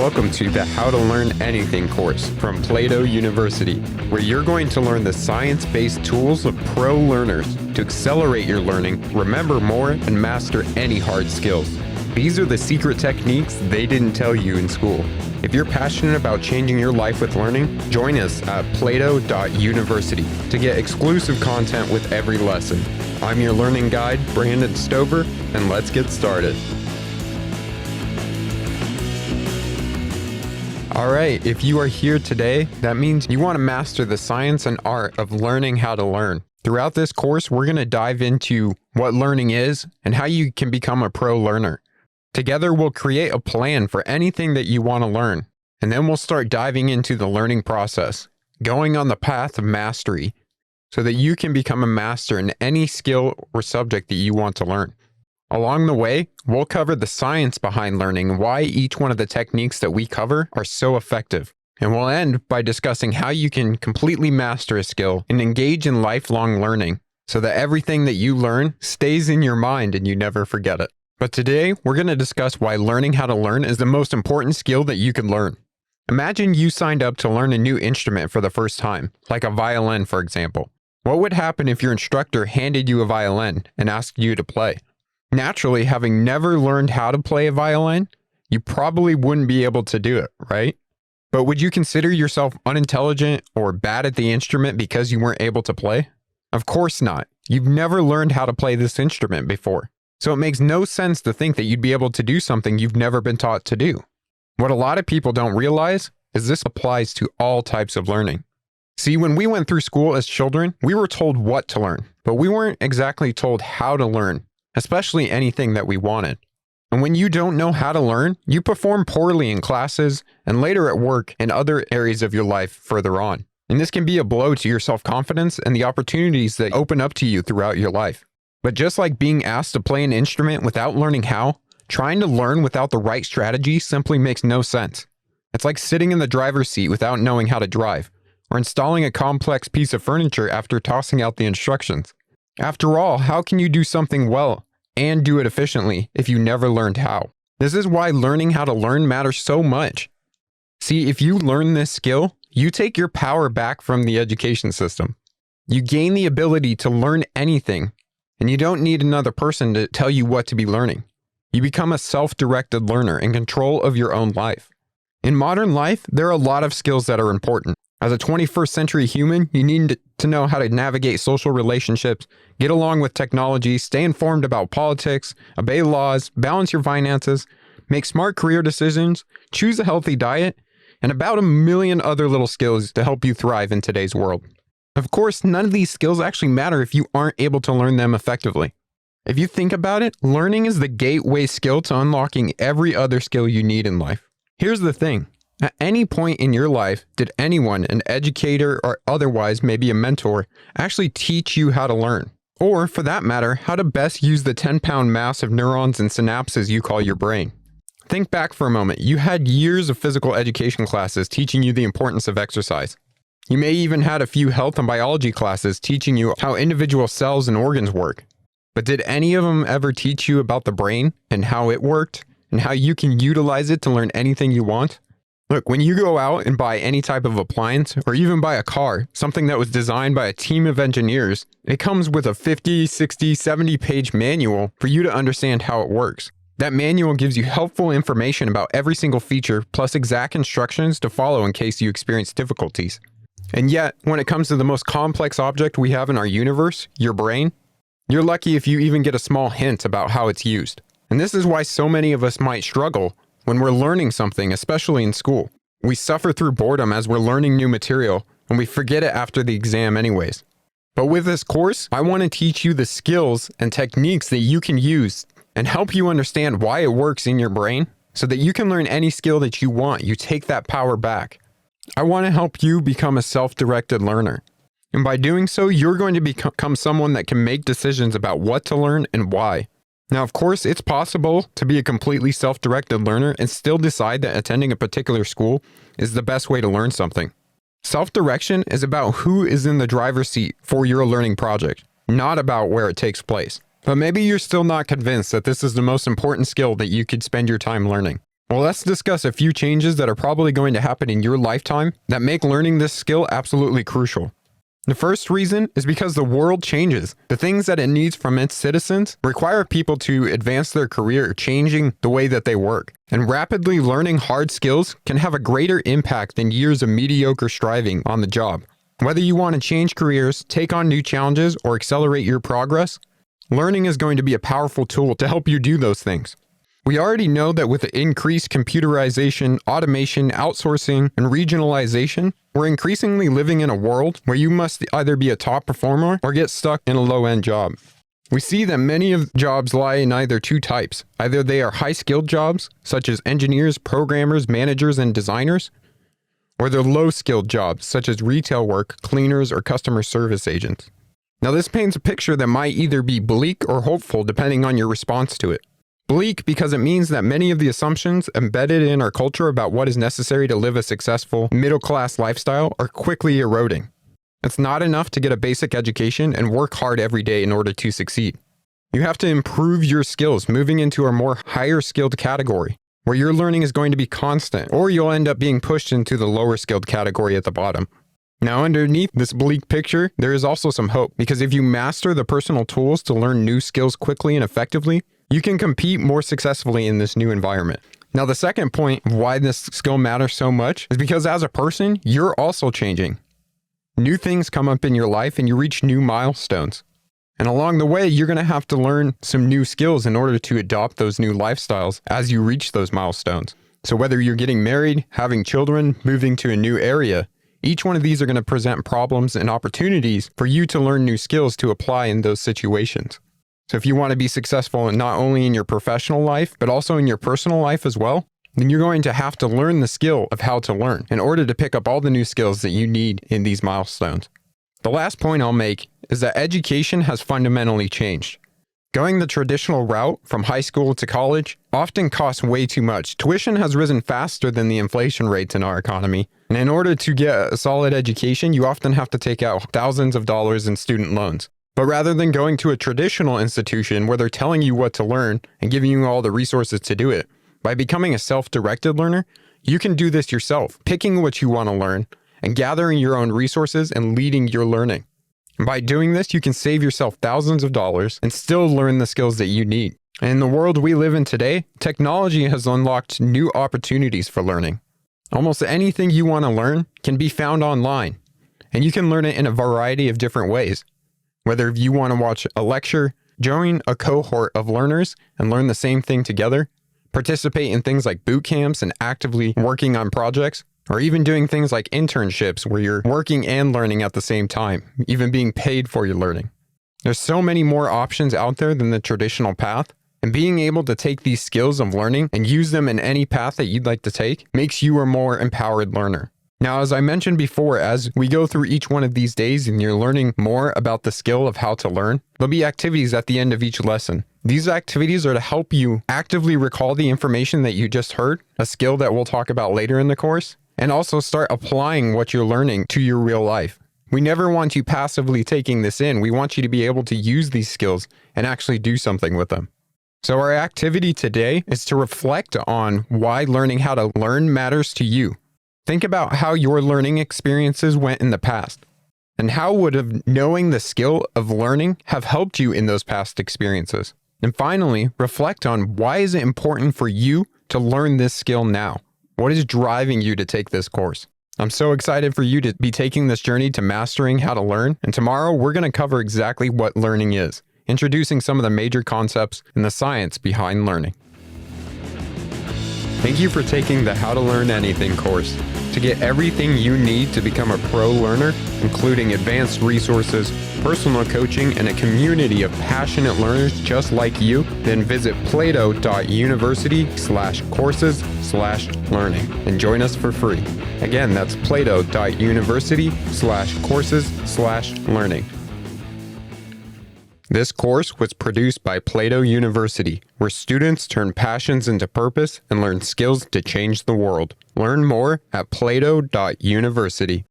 welcome to the How to Learn Anything course from Plato University, where you're going to learn the science-based tools of pro learners to accelerate your learning, remember more, and master any hard skills. These are the secret techniques they didn't tell you in school. If you're passionate about changing your life with learning, join us at plato.university to get exclusive content with every lesson. I'm your learning guide, Brandon Stover, and let's get started. All right, if you are here today, that means you want to master the science and art of learning how to learn. Throughout this course, we're going to dive into what learning is and how you can become a pro learner. Together, we'll create a plan for anything that you want to learn, and then we'll start diving into the learning process, going on the path of mastery, so that you can become a master in any skill or subject that you want to learn. Along the way, we'll cover the science behind learning and why each one of the techniques that we cover are so effective. And we'll end by discussing how you can completely master a skill and engage in lifelong learning so that everything that you learn stays in your mind and you never forget it. But today, we're going to discuss why learning how to learn is the most important skill that you can learn. Imagine you signed up to learn a new instrument for the first time, like a violin, for example. What would happen if your instructor handed you a violin and asked you to play? Naturally, having never learned how to play a violin, you probably wouldn't be able to do it, right? But would you consider yourself unintelligent or bad at the instrument because you weren't able to play? Of course not. You've never learned how to play this instrument before. So it makes no sense to think that you'd be able to do something you've never been taught to do. What a lot of people don't realize is this applies to all types of learning. See, when we went through school as children, we were told what to learn, but we weren't exactly told how to learn, especially anything that we wanted. And when you don't know how to learn, you perform poorly in classes and later at work and other areas of your life further on. And this can be a blow to your self-confidence and the opportunities that open up to you throughout your life. But just like being asked to play an instrument without learning how, trying to learn without the right strategy simply makes no sense. It's like sitting in the driver's seat without knowing how to drive, or installing a complex piece of furniture after tossing out the instructions. After all, how can you do something well and do it efficiently if you never learned how? This is why learning how to learn matters so much. See, if you learn this skill, you take your power back from the education system. You gain the ability to learn anything, and you don't need another person to tell you what to be learning. You become a self-directed learner in control of your own life. In modern life, there are a lot of skills that are important. As a 21st century human, you need to know how to navigate social relationships, get along with technology, stay informed about politics, obey laws, balance your finances, make smart career decisions, choose a healthy diet, and about a million other little skills to help you thrive in today's world. Of course, none of these skills actually matter if you aren't able to learn them effectively. If you think about it, learning is the gateway skill to unlocking every other skill you need in life. Here's the thing. At any point in your life, did anyone, an educator or otherwise maybe a mentor, actually teach you how to learn? Or, for that matter, how to best use the 10-pound mass of neurons and synapses you call your brain? Think back for a moment. You had years of physical education classes teaching you the importance of exercise. You may even had a few health and biology classes teaching you how individual cells and organs work. But did any of them ever teach you about the brain and how it worked and how you can utilize it to learn anything you want? Look, when you go out and buy any type of appliance or even buy a car, something that was designed by a team of engineers, it comes with a 50, 60, 70-page manual for you to understand how it works. That manual gives you helpful information about every single feature plus exact instructions to follow in case you experience difficulties. And yet, when it comes to the most complex object we have in our universe, your brain, you're lucky if you even get a small hint about how it's used. And this is why so many of us might struggle when we're learning something, especially in school. We suffer through boredom as we're learning new material, and we forget it after the exam anyways. But with this course, I want to teach you the skills and techniques that you can use and help you understand why it works in your brain so that you can learn any skill that you want. You take that power back. I want to help you become a self-directed learner. And by doing so, you're going to become someone that can make decisions about what to learn and why. Now, of course, it's possible to be a completely self-directed learner and still decide that attending a particular school is the best way to learn something. Self-direction is about who is in the driver's seat for your learning project, not about where it takes place. But maybe you're still not convinced that this is the most important skill that you could spend your time learning. Well, let's discuss a few changes that are probably going to happen in your lifetime that make learning this skill absolutely crucial. The first reason is because the world changes. The things that it needs from its citizens require people to advance their career, changing the way that they work. And rapidly learning hard skills can have a greater impact than years of mediocre striving on the job. Whether you want to change careers, take on new challenges, or accelerate your progress, learning is going to be a powerful tool to help you do those things. We already know that with the increased computerization, automation, outsourcing, and regionalization, we're increasingly living in a world where you must either be a top performer or get stuck in a low-end job. We see that many of jobs lie in either two types. Either they are high-skilled jobs, such as engineers, programmers, managers, and designers, or they're low-skilled jobs, such as retail work, cleaners, or customer service agents. Now, this paints a picture that might either be bleak or hopeful depending on your response to it. Bleak because it means that many of the assumptions embedded in our culture about what is necessary to live a successful middle-class lifestyle are quickly eroding. It's not enough to get a basic education and work hard every day in order to succeed. You have to improve your skills, moving into a more higher-skilled category, where your learning is going to be constant, or you'll end up being pushed into the lower-skilled category at the bottom. Now, underneath this bleak picture, there is also some hope, because if you master the personal tools to learn new skills quickly and effectively, you can compete more successfully in this new environment. Now, the second point of why this skill matters so much is because as a person, you're also changing. New things come up in your life and you reach new milestones. And along the way, you're going to have to learn some new skills in order to adopt those new lifestyles as you reach those milestones. So whether you're getting married, having children, moving to a new area, each one of these are going to present problems and opportunities for you to learn new skills to apply in those situations. So if you want to be successful not only in your professional life, but also in your personal life as well, then you're going to have to learn the skill of how to learn in order to pick up all the new skills that you need in these milestones. The last point I'll make is that education has fundamentally changed. Going the traditional route from high school to college often costs way too much. Tuition has risen faster than the inflation rates in our economy. And in order to get a solid education, you often have to take out thousands of dollars in student loans. But rather than going to a traditional institution where they're telling you what to learn and giving you all the resources to do it, by becoming a self-directed learner, you can do this yourself, picking what you want to learn and gathering your own resources and leading your learning. And by doing this, you can save yourself thousands of dollars and still learn the skills that you need. And in the world we live in today, technology has unlocked new opportunities for learning. Almost anything you want to learn can be found online, and you can learn it in a variety of different ways. Whether you want to watch a lecture, join a cohort of learners and learn the same thing together, participate in things like boot camps and actively working on projects, or even doing things like internships where you're working and learning at the same time, even being paid for your learning. There's so many more options out there than the traditional path, and being able to take these skills of learning and use them in any path that you'd like to take makes you a more empowered learner. Now, as I mentioned before, as we go through each one of these days and you're learning more about the skill of how to learn, there'll be activities at the end of each lesson. These activities are to help you actively recall the information that you just heard, a skill that we'll talk about later in the course, and also start applying what you're learning to your real life. We never want you passively taking this in. We want you to be able to use these skills and actually do something with them. So our activity today is to reflect on why learning how to learn matters to you. Think about how your learning experiences went in the past, and how would knowing the skill of learning have helped you in those past experiences? And finally, reflect on why is it important for you to learn this skill now? What is driving you to take this course? I'm so excited for you to be taking this journey to mastering how to learn, and tomorrow we're going to cover exactly what learning is, introducing some of the major concepts and the science behind learning. Thank you for taking the How to Learn Anything course. To get everything you need to become a pro learner, including advanced resources, personal coaching, and a community of passionate learners just like you, then visit plato.university/courses/learning and join us for free. Again, that's plato.university/courses/learning. This course was produced by Plato University, where students turn passions into purpose and learn skills to change the world. Learn more at plato.university.